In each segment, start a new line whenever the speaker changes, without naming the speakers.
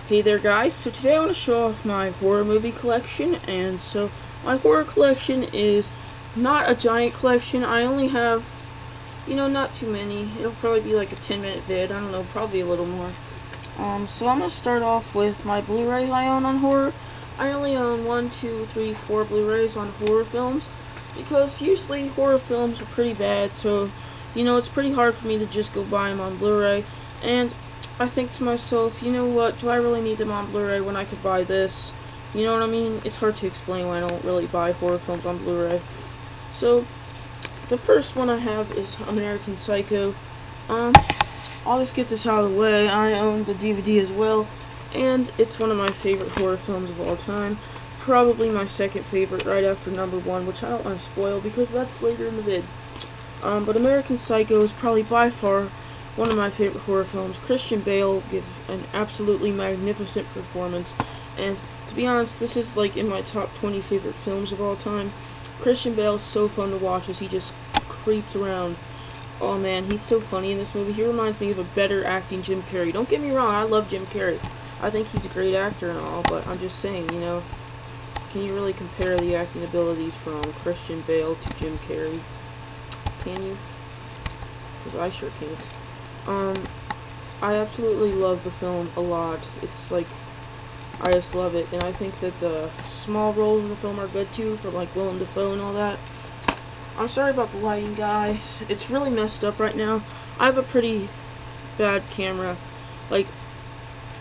Hey there guys, so today I want to show off my horror movie collection, and so my horror collection is not a giant collection. I only have, not too many. It'll probably be like a 10-minute vid, I don't know, probably a little more. So I'm going to start off with my Blu-rays I own on horror. I only own 1, 2, 3, 4 Blu-rays on horror films, because usually horror films are pretty bad, so, it's pretty hard for me to just go buy them on Blu-ray, and I think to myself, you know what, do I really need them on Blu-ray when I could buy this? You know what I mean? It's hard to explain why I don't really buy horror films on Blu-ray. So, the first one I have is American Psycho. I'll just get this out of the way. I own the DVD as well, and it's one of my favorite horror films of all time. Probably my second favorite, right after number 1, which I don't want to spoil because that's later in the vid. But American Psycho is probably by far one of my favorite horror films. Christian Bale gives an absolutely magnificent performance, and to be honest, this is like in my top 20 favorite films of all time. Christian Bale is so fun to watch as he just creeps around. Oh man, he's so funny in this movie. He reminds me of a better acting Jim Carrey. Don't get me wrong, I love Jim Carrey. I think he's a great actor and all, but I'm just saying, can you really compare the acting abilities from Christian Bale to Jim Carrey? Can you? Because I sure can't. I absolutely love the film a lot. It's like, I just love it, and I think that the small roles in the film are good too, for like Willem Dafoe and all that. I'm sorry about the lighting, guys. It's really messed up right now. I have a pretty bad camera. Like,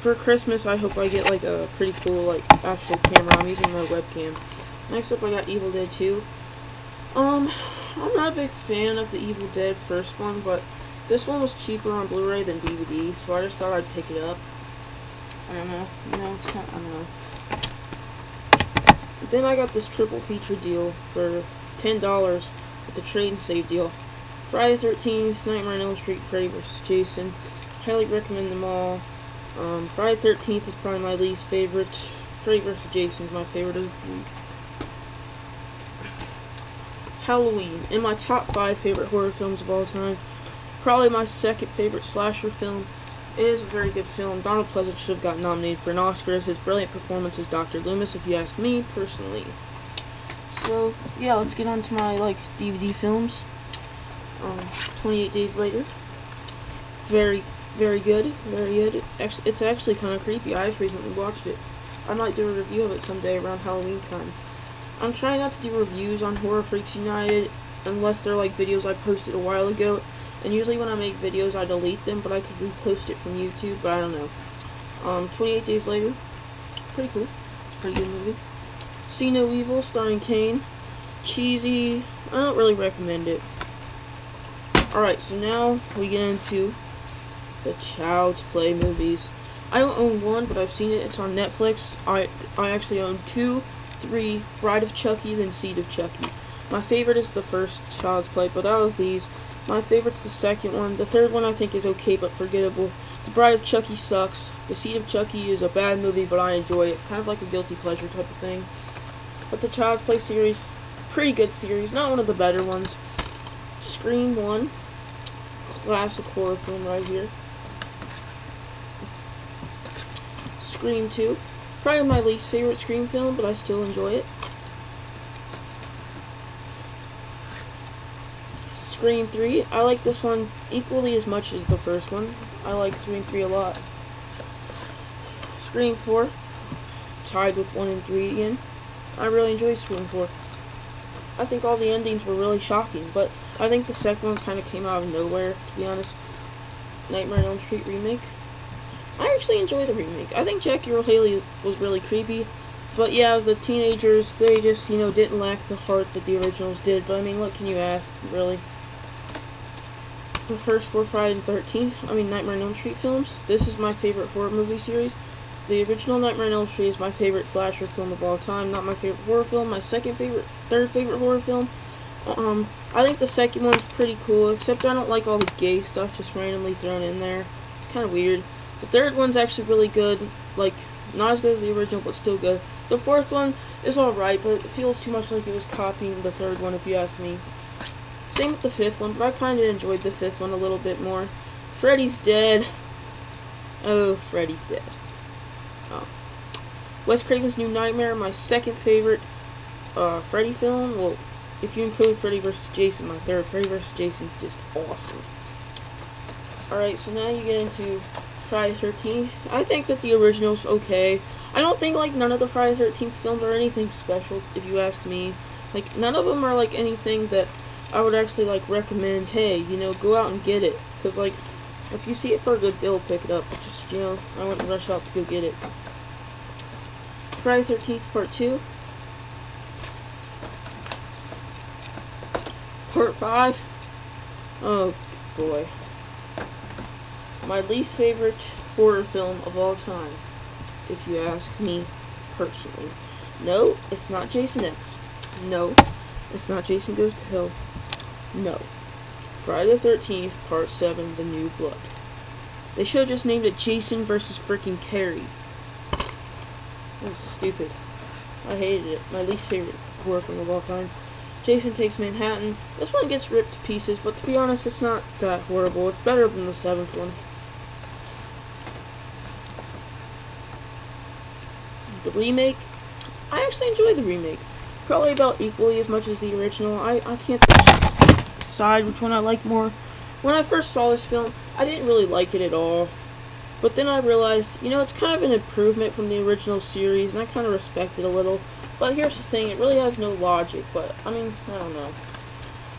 for Christmas, I hope I get like a pretty cool, like, actual camera. I'm using my webcam. Next up, I got Evil Dead 2. I'm not a big fan of the Evil Dead first one, but this one was cheaper on Blu-ray than DVD, so I just thought I'd pick it up. I don't know, it's kind of, I don't know. Then I got this triple feature deal for $10 with the trade and save deal. Friday the 13th, Nightmare on Elm Street, Freddy vs. Jason. Highly recommend them all. Friday the 13th is probably my least favorite. Freddy vs. Jason is my favorite of the 3. Halloween, in my top 5 favorite horror films of all time. Probably my second favorite slasher film. It is a very good film. Donald Pleasance should have gotten nominated for an Oscar as his brilliant performance as Dr. Loomis, if you ask me personally. So yeah, let's get on to my DVD films. 28 Days Later. Very good. Very good. It's actually kind of creepy. I just recently watched it. I might do a review of it someday around Halloween time. I'm trying not to do reviews on Horror Freaks United unless they're like videos I posted a while ago. And usually when I make videos, I delete them, but I could repost it from YouTube, but I don't know. 28 Days Later. Pretty cool. Pretty good movie. See No Evil, starring Kane. Cheesy. I don't really recommend it. Alright, so now we get into the Child's Play movies. I don't own one, but I've seen it. It's on Netflix. I actually own 2, 3, Bride of Chucky, then Seed of Chucky. My favorite is the first Child's Play, but out of these, my favorite's the second one. The third one I think is okay but forgettable. The Bride of Chucky sucks. The Seed of Chucky is a bad movie, but I enjoy it. Kind of like a guilty pleasure type of thing. But the Child's Play series, pretty good series. Not one of the better ones. Scream 1. Classic horror film right here. Scream 2. Probably my least favorite Scream film, but I still enjoy it. Scream 3, I like this one equally as much as the first one. I like Scream 3 a lot. Scream 4, tied with 1 and 3 again. I really enjoy Scream 4. I think all the endings were really shocking, but I think the second one kind of came out of nowhere, to be honest. Nightmare on Elm Street remake. I actually enjoy the remake. I think Jackie Earle Haley was really creepy, but yeah, the teenagers, they just, didn't lack the heart that the originals did, but I mean, what can you ask, really? The first 4 Friday the 13th, Nightmare on Elm Street films. This is my favorite horror movie series. The original Nightmare on Elm Street is my favorite slasher film of all time. Not my favorite horror film. My third favorite horror film. I think the second one's pretty cool, except I don't like all the gay stuff just randomly thrown in there. It's kind of weird. The third one's actually really good. Like, not as good as the original, but still good. The fourth one is alright, but it feels too much like it was copying the third one, if you ask me. Same with the fifth one, but I kind of enjoyed the fifth one a little bit more. Freddy's dead. Oh, Freddy's dead. Wes Craven's New Nightmare, my second favorite Freddy film. Well, if you include Freddy vs. Jason, my third. Freddy vs. Jason's just awesome. Alright, so now you get into Friday the 13th. I think that the original's okay. I don't think, like, none of the Friday the 13th films are anything special, if you ask me. Like, none of them are, like, anything that I would actually, like, recommend, hey, you know, go out and get it. Because, like, if you see it for a good deal, pick it up. Just, you know, I wouldn't rush out to go get it. Friday the 13th Part 2. Part 5. Oh, boy. My least favorite horror film of all time, if you ask me personally. No, it's not Jason X. No, it's not Jason Goes to Hell. No. Friday the 13th, Part 7, The New Blood. They should have just named it Jason versus freaking Carrie. That was stupid. I hated it. My least favorite horror film of all time. Jason Takes Manhattan. This one gets ripped to pieces, but to be honest, it's not that horrible. It's better than the 7th one. The remake. I actually enjoyed the remake. Probably about equally as much as the original. I can't decide which one I like more. When I first saw this film, I didn't really like it at all. But then I realized, you know, it's kind of an improvement from the original series, and I kind of respect it a little. But here's the thing, it really has no logic, but, I mean, I don't know.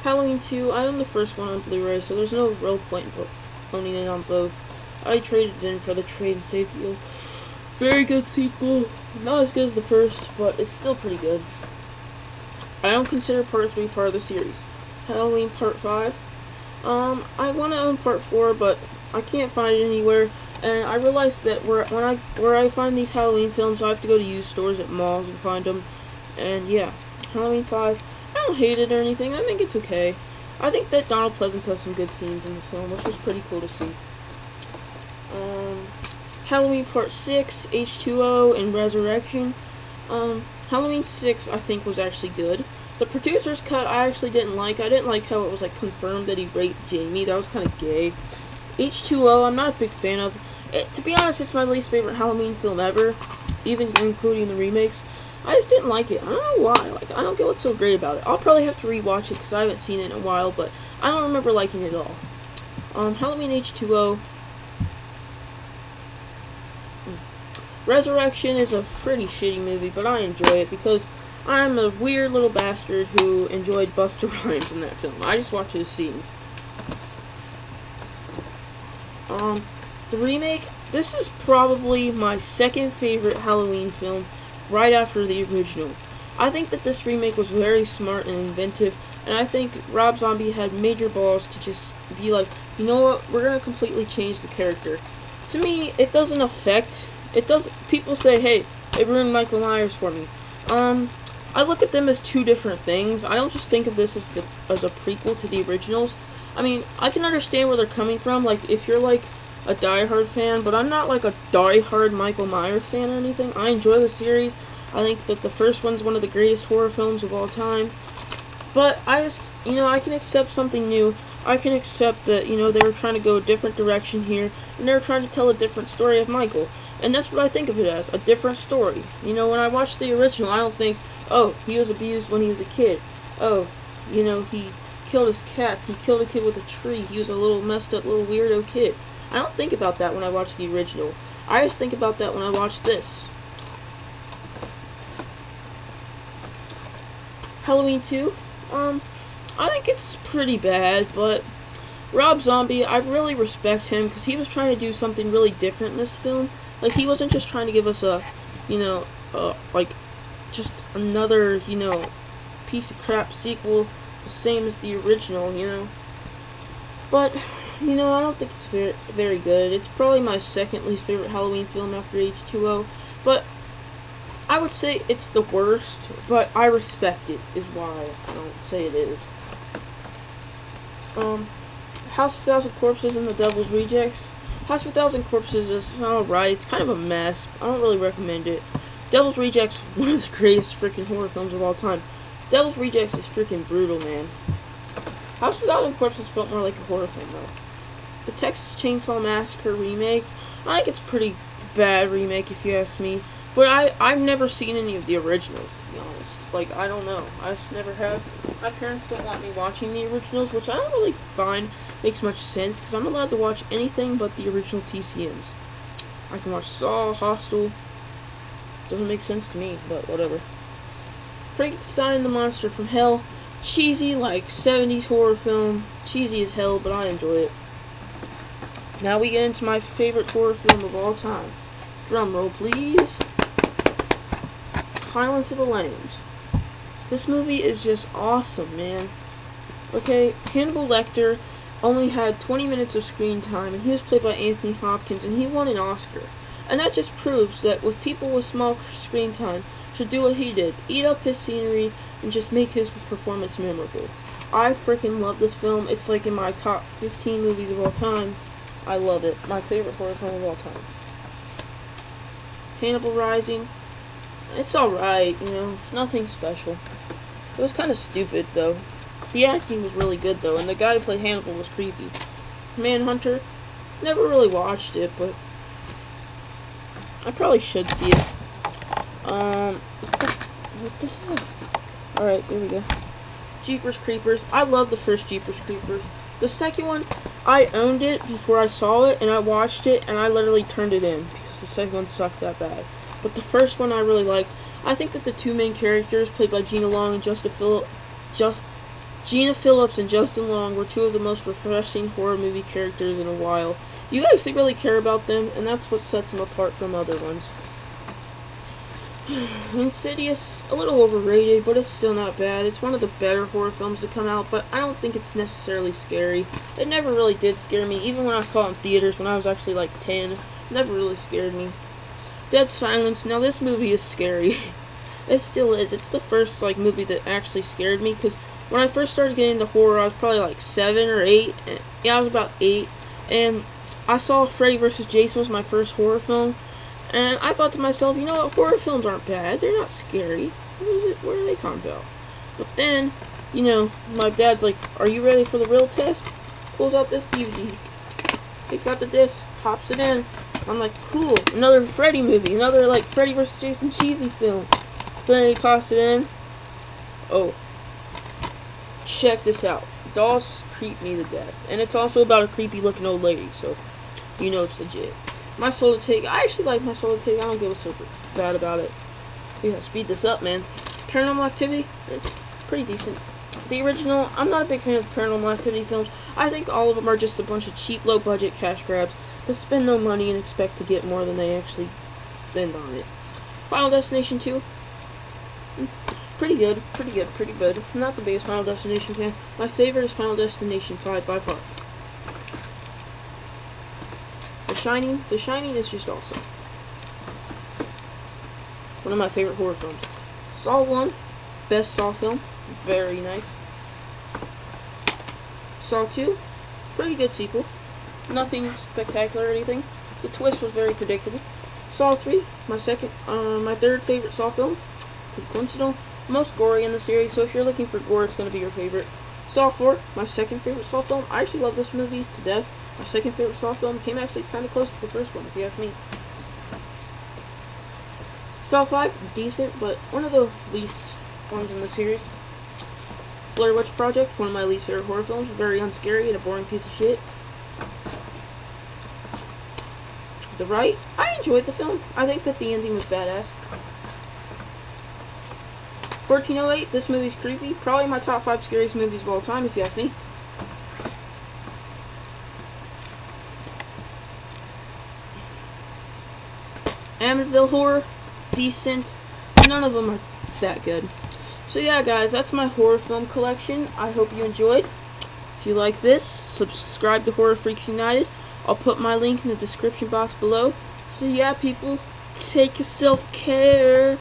Halloween 2, I own the first one on Blu-ray, so there's no real point in owning it on both. I traded it in for the trade and save deal. Very good sequel. Not as good as the first, but it's still pretty good. I don't consider Part 3 part of the series. Halloween Part 5. I want to own Part 4, but I can't find it anywhere. And I realized that where I find these Halloween films, I have to go to used stores at malls and find them. And yeah, Halloween 5. I don't hate it or anything. I think it's okay. I think that Donald Pleasance has some good scenes in the film, which was pretty cool to see. Halloween Part 6, H2O, and Resurrection. Halloween 6, I think, was actually good. The producer's cut, I actually didn't like. I didn't like how it was, like, confirmed that he raped Jamie. That was kind of gay. H2O, I'm not a big fan of. To be honest, it's my least favorite Halloween film ever, even including the remakes. I just didn't like it. I don't know why. Like, I don't get what's so great about it. I'll probably have to rewatch it because I haven't seen it in a while, but I don't remember liking it at all. Halloween H2O. Resurrection is a pretty shitty movie, but I enjoy it because I'm a weird little bastard who enjoyed Busta Rhymes in that film. I just watch his scenes. The remake, this is probably my second favorite Halloween film, right after the original. I think that this remake was very smart and inventive, and I think Rob Zombie had major balls to just be like, you know what, we're gonna completely change the character. To me, it doesn't affect, people say, hey, it ruined Michael Myers for me. I look at them as two different things. I don't just think of this as a prequel to the originals. I mean, I can understand where they're coming from, like, if you're, like, a Die-Hard fan, but I'm not, like, a die-hard Michael Myers fan or anything. I enjoy the series. I think that the first one's one of the greatest horror films of all time. But I just, you know, I can accept something new. I can accept that, you know, they were trying to go a different direction here, and they were trying to tell a different story of Michael. And that's what I think of it as, a different story. You know, when I watch the original, I don't think, oh, he was abused when he was a kid. Oh, you know, he killed his cats, he killed a kid with a tree, he was a little messed up little weirdo kid. I don't think about that when I watch the original. I just think about that when I watch this. Halloween 2, I think it's pretty bad, but Rob Zombie, I really respect him because he was trying to do something really different in this film. Like, he wasn't just trying to give us a, you know, like, just another, you know, piece of crap sequel, the same as the original, you know. But, you know, I don't think it's very, very good. It's probably my second least favorite Halloween film after H2O, but I would say it's the worst, but I respect it, is why I don't say it is. House of 1,000 Corpses and the Devil's Rejects. House of 1,000 Corpses is alright. It's kind of a mess. I don't really recommend it. Devil's Rejects, one of the greatest freaking horror films of all time. Devil's Rejects is freaking brutal, man. House of 1,000 Corpses felt more like a horror film, though. The Texas Chainsaw Massacre remake, I think it's pretty bad remake if you ask me. But I've never seen any of the originals, to be honest. Like, I don't know. I just never have. My parents don't want me watching the originals, which I don't really find makes much sense, because I'm allowed to watch anything but the original TCMs. I can watch Saw, Hostel. Doesn't make sense to me, but whatever. Frankenstein the Monster from Hell. Cheesy, like 70s horror film. Cheesy as hell, but I enjoy it. Now we get into my favorite horror film of all time. Drum roll, please. Silence of the Lambs. This movie is just awesome, man. Okay, Hannibal Lecter only had 20 minutes of screen time, and he was played by Anthony Hopkins, and he won an Oscar. And that just proves that with people with small screen time should do what he did. Eat up his scenery and just make his performance memorable. I freaking love this film. It's like in my top 15 movies of all time. I love it. My favorite horror film of all time. Hannibal Rising. It's alright, you know. It's nothing special. It was kind of stupid, though. The acting was really good, though, and the guy who played Hannibal was creepy. Manhunter. Never really watched it, but I probably should see it. What the hell? Alright, there we go. Jeepers Creepers. I love the first Jeepers Creepers. The second one, I owned it before I saw it, and I watched it, and I literally turned it in, because the second one sucked that bad. But the first one I really liked. I think that the two main characters, played by Gina Phillips and Justin Long, were two of the most refreshing horror movie characters in a while. You actually really care about them, and that's what sets them apart from other ones. Insidious, a little overrated, but it's still not bad. It's one of the better horror films to come out, but I don't think it's necessarily scary. It never really did scare me, even when I saw it in theaters when I was actually like 10. It never really scared me. Dead Silence. Now this movie is scary. It still is. It's the first like movie that actually scared me, because when I first started getting into horror, I was probably like 7 or 8. Yeah, I was about 8, and I saw Freddy vs. Jason was my first horror film, and I thought to myself, you know what, horror films aren't bad. They're not scary. What are they talking about? But then, you know, my dad's like, are you ready for the real test? Pulls out this DVD, takes out the disc, pops it in. I'm like, cool, another Freddy movie, another like Freddy vs. Jason cheesy film. Then he pops it in. Oh, check this out. Dolls creep me to death, and it's also about a creepy looking old lady, so you know it's legit. My Soul to Take. I actually like My Soul to Take. I don't give a super bad about it. We gotta speed this up, man. Paranormal Activity. It's pretty decent. The original. I'm not a big fan of Paranormal Activity films. I think all of them are just a bunch of cheap, low budget cash grabs that spend no money and expect to get more than they actually spend on it. Final Destination 2. Pretty good, pretty good, pretty good. I'm not the biggest Final Destination fan. My favorite is Final Destination 5 by far. The Shining. The Shining is just awesome. One of my favorite horror films. Saw 1. Best Saw film. Very nice. Saw 2. Pretty good sequel. Nothing spectacular or anything. The twist was very predictable. Saw 3. My third favorite Saw film. Pretty coincidental. Most gory in the series, so if you're looking for gore, it's going to be your favorite. Saw 4, my second favorite Saw film. I actually love this movie to death. My second favorite Saw film came actually kind of close to the first one, if you ask me. Saw 5, decent, but one of the least ones in the series. Blair Witch Project, one of my least favorite horror films. Very unscary and a boring piece of shit. The Right, I enjoyed the film. I think that the ending was badass. 1408, this movie's creepy. Probably my top 5 scariest movies of all time, if you ask me. Amityville Horror, decent. None of them are that good. So yeah, guys, that's my horror film collection. I hope you enjoyed. If you like this, subscribe to Horror Freaks United. I'll put my link in the description box below. So yeah, people, take yourself care.